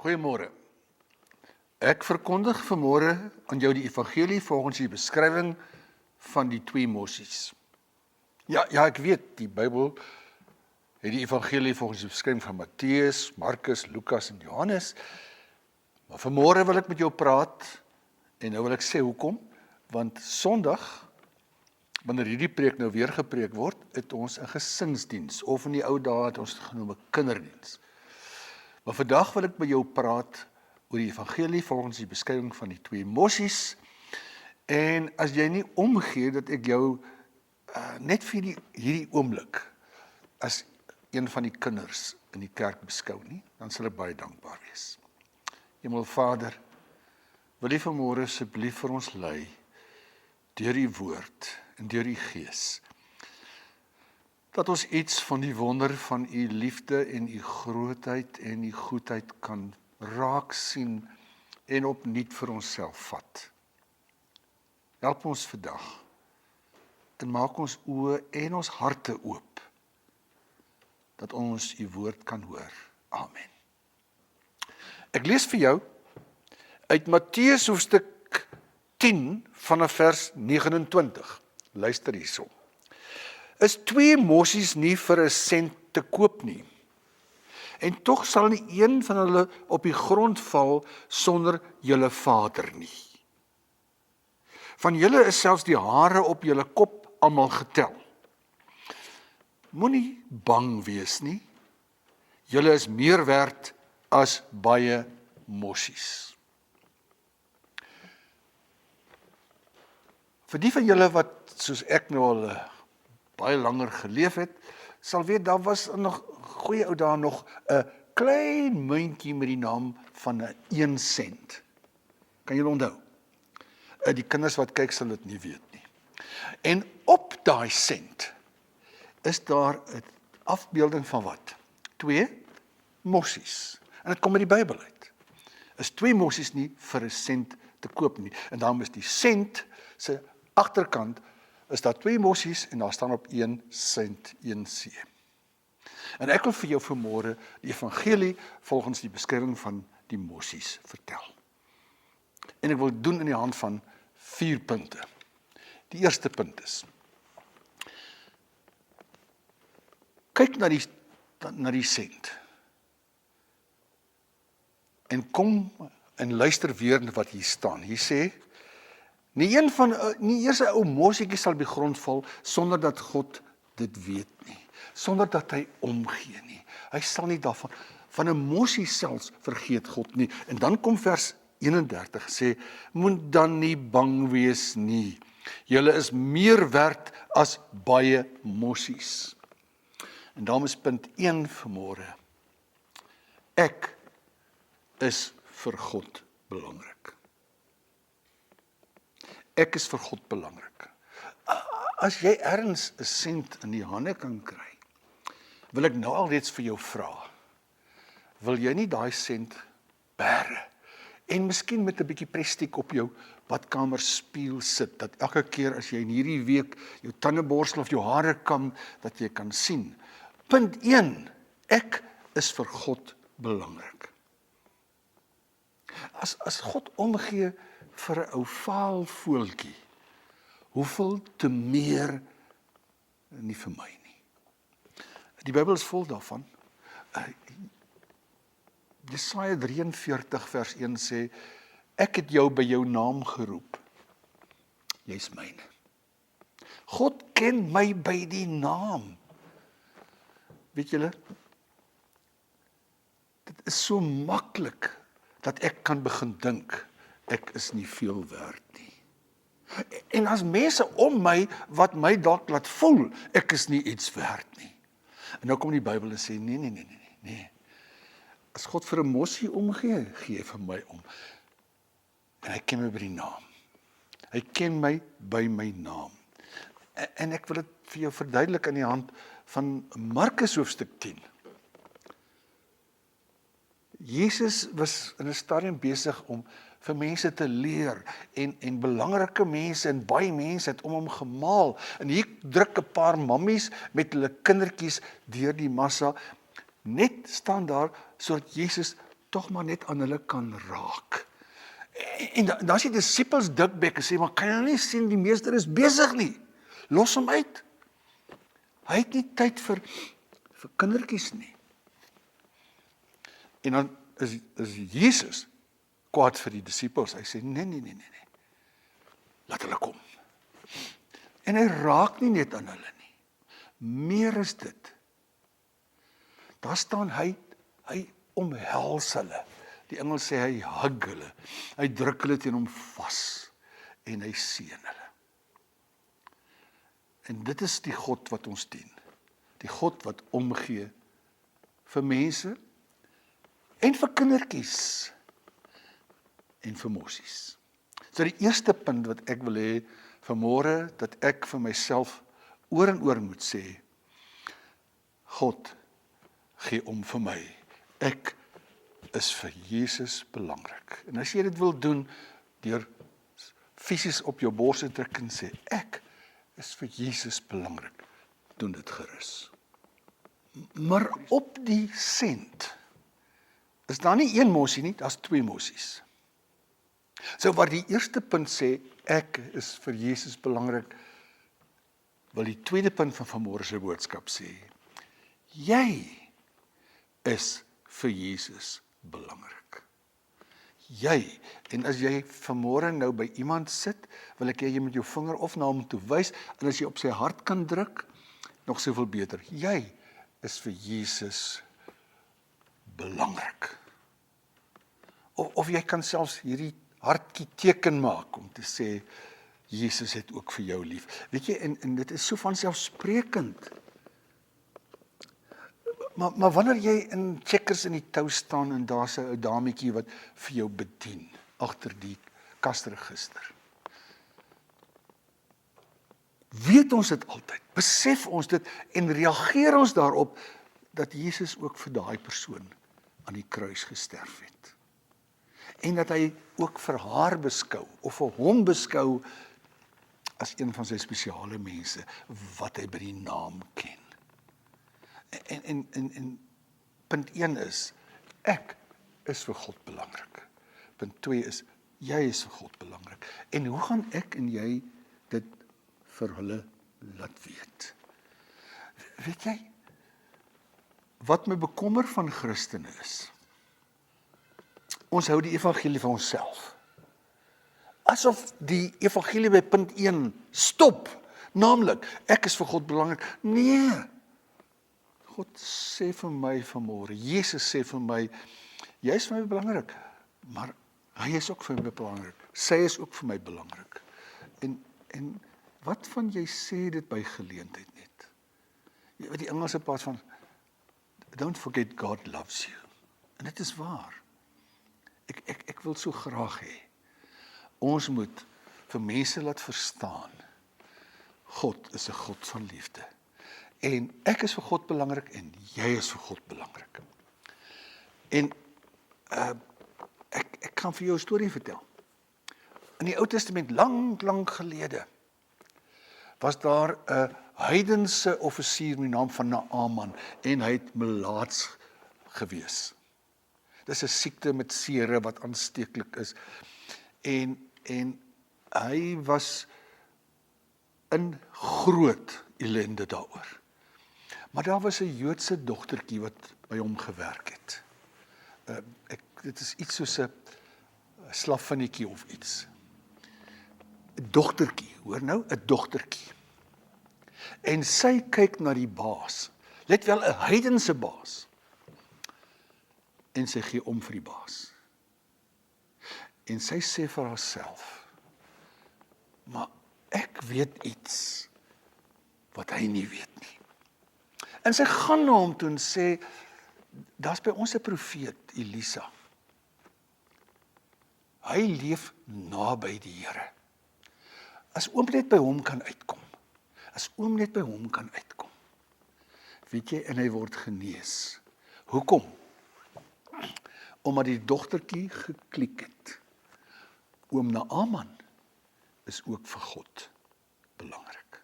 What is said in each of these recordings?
Goeiemôre. Ek verkondig vanmôre aan jou die evangelie volgens die beskrywing van die twee mossies. Ja, ek weet, die Bybel het die evangelie volgens die beskrywing van Matteus, Markus, Lukas en Johannes. Maar vanmôre wil ek met jou praat en nou wil ek sê hoekom, want Sondag, wanneer hierdie preek nou weer gepreek word, het ons 'n gesinsdiens, of in die ou dae het ons dit genoem 'n kinderdiens. Maar vandag wil ek by jou praat oor die evangelie volgens die beskrywing van die twee mossies. En as jy nie omgee dat ek jou net vir hierdie oomblik as een van die kinders in die kerk beskou nie, dan sal ek baie dankbaar wees. Hemelvader, wil U vanmôre asseblief vir ons lei deur U woord en deur U Gees, dat ons iets van die wonder van U liefde en U grootheid en U goedheid kan raak sien en opnuut vir onsself vat. Help ons vandag en maak ons oë en ons harte oop, dat ons U woord kan hoor. Amen. Ek lees vir jou uit Matteus hoofstuk 10 vanaf vers 29. Luister hierso. Is twee mossies nie vir 'n sent te koop nie? En tog sal nie een van hulle op die grond val sonder julle Vader nie. Van julle is selfs die hare op julle kop almal getel. Moenie bang wees nie. Julle is meer werd as baie mossies. Vir die van julle wat soos ek nou al baie langer geleef het, sal weet, daar was nog goeie ou dae nog 'n klein muntjie met die naam van 'n 1 sent. Kan julle onthou? Die kinders wat kyk sal dit nie weet nie. En op daai sent is daar 'n afbeelding van wat? 2 mossies. En dit kom uit die Bybel uit. Is 2 mossies nie vir 'n sent te koop nie. En daarom is die sent se agterkant is daar 2 mossies en daar staan op 1 sent 1 C. En ek wil vir jou vanmôre die evangelie volgens die beskrywing van die mossies vertel. En ek wil doen in die hand van 4 punte. Die eerste punt is, kyk na die sent. En kom en luister weer na wat hier staan. Hier sê, nie eers 'n ou mossietjie sal op die grond val sonder dat God dit weet nie, sonder dat hy omgee nie. Hy sal nie daarvan van 'n mossie selfs vergeet God nie. En dan kom vers 31 sê, moet dan nie bang wees nie. Julle is meer werd as baie mossies. En daarom is punt 1 vanmôre. Ek is vir God belangrik. Ek is vir God belangrik. As jy ergens 'n sent in die hande kan kry, wil ek nou alreeds vir jou vra, wil jy nie daai sent bære en miskien met 'n bietjie prestiek op jou badkamer spieël sit, dat elke keer as jy in hierdie week jou tande borsel of jou hare kam, dat jy kan sien. Punt 1, ek is vir God belangrik. As God omgee vir 'n ou vaal voeltjie, hoeveel te meer nie vir my nie. Die Bybel is vol daarvan. Jesaja 43 vers 1 sê, ek het jou by jou naam geroep. Jy's myne. God ken my by die naam. Weet julle, dit is so maklik dat ek kan begin dink, ek is nie veel werd nie. En as mense om my, wat my dalk laat voel, ek is nie iets werd nie. En nou kom die Bybel en sê, nee. As God vir 'n mossie omgee, gee hy vir my om. En hy ken my by die naam. Hy ken my by my naam. En ek wil dit vir jou verduidelik aan die hand van Markus hoofstuk 10. Jesus was in 'n stadium besig om vir mense te leer en belangrike mense en baie mense het om hom gemaal. En hier druk 'n paar mammies met hulle kindertjies deur die massa. Net staan daar sodat Jesus tog maar net aan hulle kan raak. En dan is die disippels dikbek en sê, maar kan jy nie sien, die meester is besig nie. Los hom uit. Hy het nie tyd vir kindertjies nie. En dan is Jesus kwaad vir die disippels. Hy sê, nee. Laat hulle kom. En hy raak nie net aan hulle nie. Meer is dit. Daar staan hy omhels hulle. Die Engels sê hy hug hulle. Hy druk hulle teen hom vas en hy seën hulle. En dit is die God wat ons dien. Die God wat omgee vir mense en vir kindertjies en vir mossies. So die eerste punt wat ek wil hê vanmôre, dat ek vir myself oor en oor moet sê, God gee om vir my. Ek is vir Jesus belangrik. En as jy dit wil doen, deur fisies op jou bors te druk en sê, ek is vir Jesus belangrik, doen dit gerus. Maar op die sent, is daar nie een mossie nie, daar's 2 mossies. So waar die eerste punt sê, ek is vir Jesus belangrik, wil die tweede punt van vanmôre se boodskap sê, jy is vir Jesus belangrik. Jy, en as jy vanmôre nou by iemand sit, wil ek jy met jou vinger of na hom toe wys, en as jy op sy hart kan druk, nog soveel beter. Jy is vir Jesus belangrik. Of jy kan selfs hierdie hartjie teken maak om te sê, Jesus het ook vir jou lief. Weet jy, en dit is so vanselfsprekend. Maar wanneer jy in Checkers in die tou staan en daar's 'n dametjie wat vir jou bedien agter die kasregister. Weet ons dit altyd? Besef ons dit en reageer ons daarop dat Jesus ook vir daai persoon aan die kruis gesterf het. En dat hy ook vir haar beskou of vir hom beskou as een van sy spesiale mense wat hy by die naam ken. En punt 1 is, ek is vir God belangrik. Punt 2 is, jy is vir God belangrik. En hoe gaan ek en jy dit vir hulle laat weet? Weet jy, wat my bekommer van Christene is, ons hou die evangelie vir onsself. Asof die evangelie by punt 1 stop, naamlik, ek is vir God belangrik. Nee, God sê vir my vanmôre, Jesus sê vir my, jy is vir my belangrik, maar hy is ook vir my belangrik. Sy is ook vir my belangrik. En wat van jy sê dit by geleentheid net? Jy weet die Engelse pas van, don't forget God loves you. En dit is waar. Ek wil so graag hê. Ons moet vir mense laat verstaan, God is 'n God van liefde. En ek is vir God belangrik en jy is vir God belangrik. En ek kan vir jou 'n storie vertel. In die Ou Testament, lang gelede, was daar 'n heidense offisier met die naam van Naaman en hy het melaats gewees. Dis 'n siekte met sere wat aansteeklik is. En hy was in groot ellende daaroor. Maar daar was 'n Joodse dogtertjie wat by hom gewerk het. Dit is iets soos 'n slavinnetjie of iets. 'n Dogtertjie, hoor nou, 'n dogtertjie. En sy kyk na die baas. Let wel, 'n heidense baas. En sy gee om vir die baas. En sy sê vir haarself, maar ek weet iets wat hy nie weet nie. En sy gaan na hom toe en sê, daar's by ons 'n profeet, Elisa. Hy leef naby die Here. As oom net by hom kan uitkom. Weet jy, en hy word genees. Hoekom? Omdat die dogtertjie geklik het. Oom Naaman is ook vir God belangrik.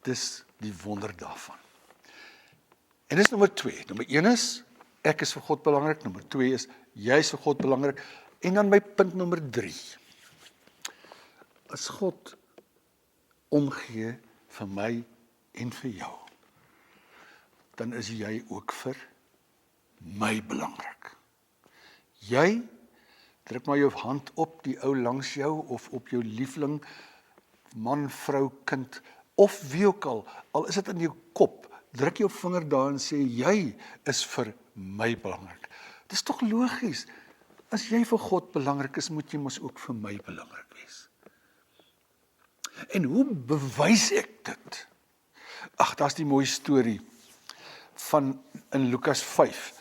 Dis die wonder daarvan. En dis nommer 2. Nommer 1 is, ek is vir God belangrik. Nommer 2 is, jy is vir God belangrik. En dan my punt nommer 3. As God omgee vir my en vir jou, dan is jy ook vir my belangrik. Jy, druk maar jou hand op die ou langs jou, of op jou liefling, man, vrou, kind, of wie ook al is dit in jou kop, druk jou vinger daar en sê, jy is vir my belangrik. Dit is tog logies, as jy vir God belangrik is, moet jy mos ook vir my belangrik wees. En hoe bewys ek dit? Ag, daar's die mooi storie van in Lukas 5,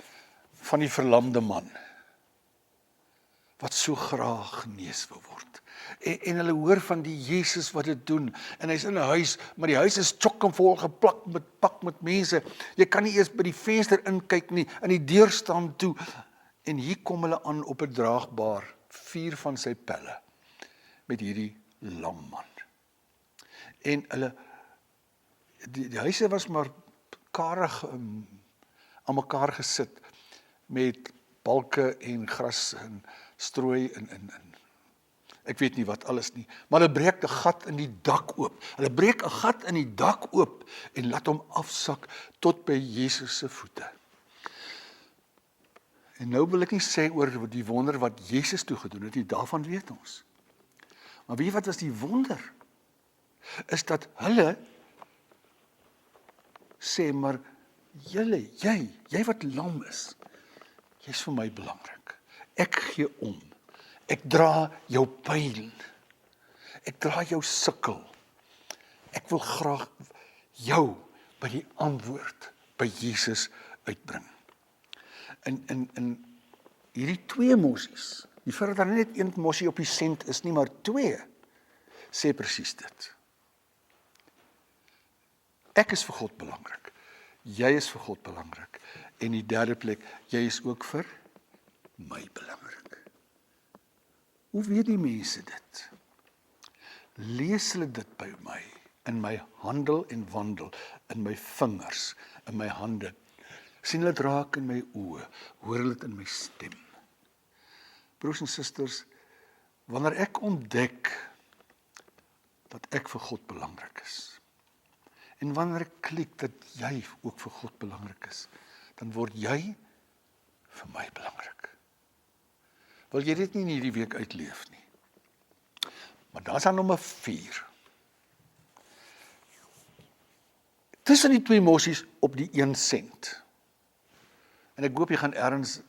van die verlamde man, wat so graag genees wil word. En hulle hoor van die Jesus wat dit doen, en hy's in 'n huis, maar die huis is chockvol gepak met mense. Jy kan nie eers by die venster inkyk nie, in die deur staan toe, en hier kom hulle aan op 'n draagbaar, 4 van sy pelle, met hierdie lam man. En hulle, die huise was maar karig aan mekaar gesit, met balke en gras en strooi en ek weet nie wat alles nie, maar hulle breek 'n gat in die dak oop. Hulle breek 'n gat in die dak oop en laat hom afsak tot by Jesus se voete. En nou wil ek nie sê oor die wonder wat Jesus toe gedoen het nie, daarvan weet ons. Maar weet jy wat was die wonder? Is dat hulle sê, maar jy wat lam is, jy's vir my belangrik. Ek gee om. Ek dra jou pyn. Ek dra jou sukkel. Ek wil graag jou by die antwoord by Jesus uitbring. In hierdie 2 mossies, nie vir dat daar net 1 mossie op die sent is nie, maar 2, sê presies dit. Ek is vir God belangrik. Jy is vir God belangrik. En die derde plek, jy is ook vir my belangrik. Hoe weet die mense dit? Lees hulle dit by my, in my handel en wandel, in my vingers, in my hande. Sien hulle dit raak in my oë, hoor hulle dit in my stem. Broers en susters, wanneer ek ontdek dat ek vir God belangrik is, en wanneer ek klik dat jy ook vir God belangrik is, dan word jy vir my belangrik. Wil jy dit nie in hierdie week uitleef nie? Maar daar is dan nommer 4. Tussen die 2 mossies op die 1 sent. En ek hoop jy gaan ergens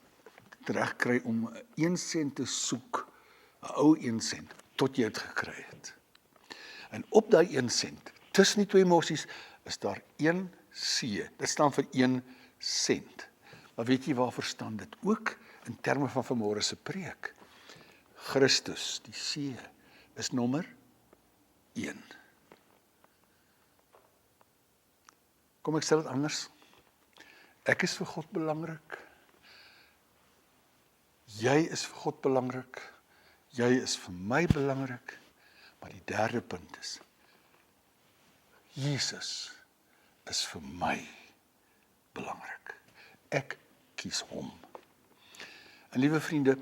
regkry om 1 sent te soek, 'n ou 1 sent, tot jy dit gekry het. En op daai 1 sent, tussen die 2 mossies, is daar 1 C. Dit staan vir 1 sent. Maar weet jy waarvoor staan dit? Ook in terme van vanmôre se preek. Christus, die C, is nommer 1. Kom ek stel dit anders. Ek is vir God belangrik. Jy is vir God belangrik. Jy is vir my belangrik. Maar die derde punt is, Jesus is vir my belangrik. Ek kies hom. En liewe vriende,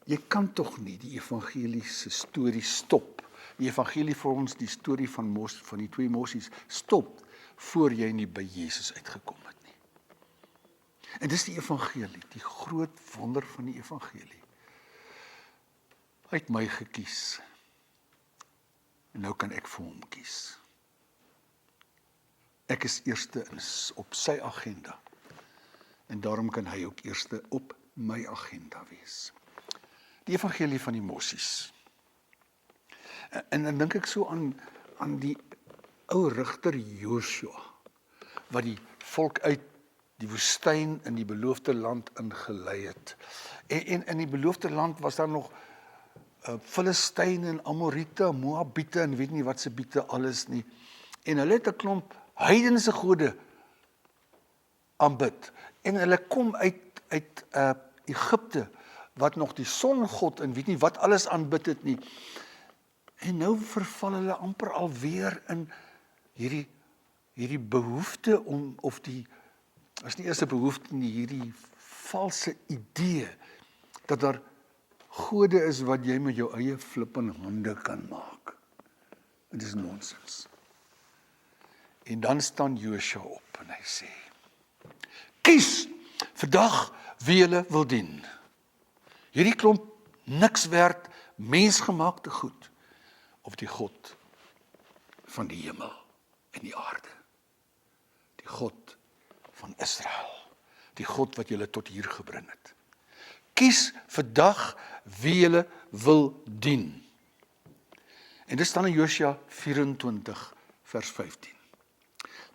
jy kan tog nie die evangeliese storie stop. Die evangelie vir ons, die storie van die 2 mossies, stop voor jy nie by Jesus uitgekom het nie. En dis die evangelie, die groot wonder van die evangelie. Hy het my gekies. En nou kan ek vir hom kies. Ek is eerste op sy agenda. En daarom kan hy ook eerste op my agenda wees. Die evangelie van die mossies. En dan dink ek so aan die ou rigter Joshua, wat die volk uit die woestyn in die beloofde land ingelei het. En in die beloofde land was daar nog Filistyne en Amorite, Moabiete en weet nie wat se biete alles nie. En hulle het 'n klomp heidense gode aanbid. En hulle kom uit Egipte, wat nog die songod en weet nie wat alles aanbid het nie. En nou verval hulle amper alweer in hierdie behoefte om, of die Is nie eers 'n behoefte nie, hierdie valse idee dat daar gode is wat jy met jou eie flippende hande kan maak. Dit is nonsens. En dan staan Josua op en hy sê, kies vandag wie julle wil dien. Hierdie klomp niks werd, mensgemaakte goed, of die God van die hemel en die aarde. Die God van Israel. Die God wat julle tot hier gebring het. Kies vandag wie julle wil dien. En dit staan in Josua 24 vers 15.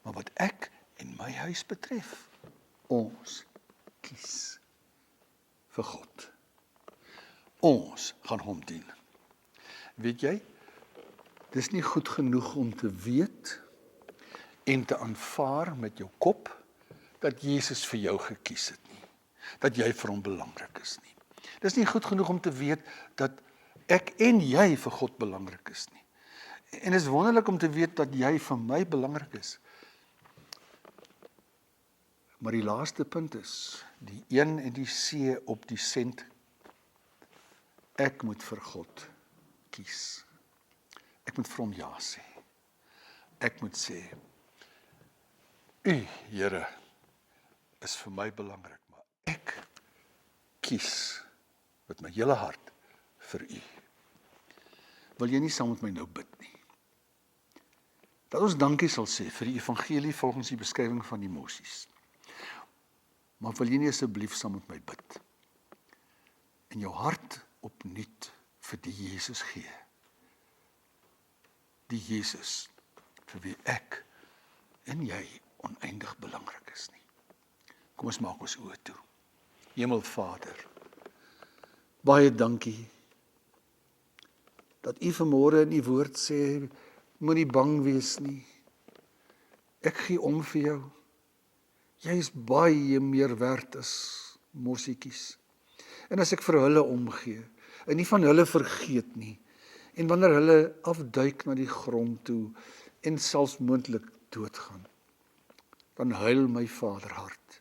Maar wat ek en my huis betref, ons kies vir God. Ons gaan hom dien. Weet jy, dis nie goed genoeg om te weet en te aanvaar met jou kop dat Jesus vir jou gekies het nie. Dat jy vir hom belangrik is nie. Dis nie goed genoeg om te weet dat ek en jy vir God belangrik is nie. En is wonderlik om te weet dat jy vir my belangrik is. Maar die laaste punt is, die 1 en die C op die sent, ek moet vir God kies. Ek moet vir hom ja sê. Ek moet sê, U, Here, is vir my belangrik, maar ek kies met my hele hart vir U. Wil jy nie saam met my nou bid nie? Dat ons dankie sal sê vir die evangelie volgens die beskrywing van die Mosies. Maar wil jy nie asseblief saam met my bid? En jou hart opnuut vir die Jesus gee. Die Jesus vir wie ek en jy oneindig belangrik is nie. Kom ons maak ons oë toe. Hemelvader, baie dankie dat U vanmôre in U woord sê, moenie bang wees nie. Ek gee om vir jou. Jy is baie meer werd as mossietjies. En as ek vir hulle omgee, en nie van hulle vergeet nie, en wanneer hulle afduik na die grond toe, en selfs moontlik doodgaan, dan huil my Vaderhart.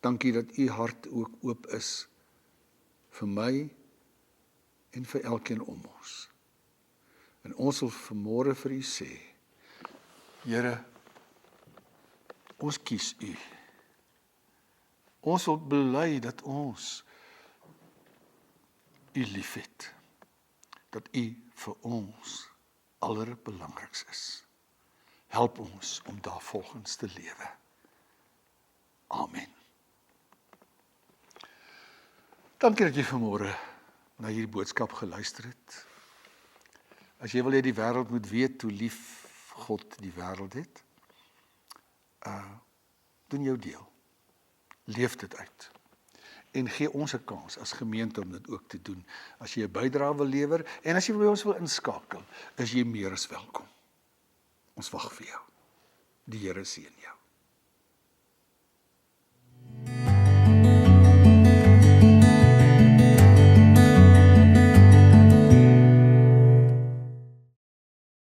Dankie dat U hart ook oop is, vir my, en vir elkeen om ons. En ons wil vanmôre vir U sê, Here, ons kies U. Ons wil bely dat ons U liefhet, dat U vir ons allerbelangriks is. Help ons om daarvolgens te lewe. Amen. Dankie dat jy vanmôre na hierdie boodskap geluister het. As jy wil hê die wêreld moet weet hoe lief God die wêreld het, doen jou deel. Leef dit uit. En gee ons 'n kans as gemeente om dit ook te doen. As jy 'n bydrae wil lewer en as jy by ons wil inskakel, is jy meer as welkom. Ons wag vir jou. Die Here seën jou.